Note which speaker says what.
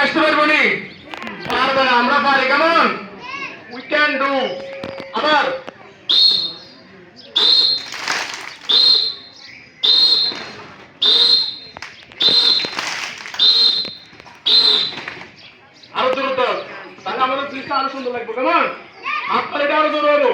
Speaker 1: আসতে পারবো নি পারবে না আমরা পারি কেমন উই ক্যান ডু আবার আরো দ্রুত তাহলে আমাদের দৃশ্য আরো সুন্দর লাগবে কেমন হাত পালিটা আরো জোরে হলো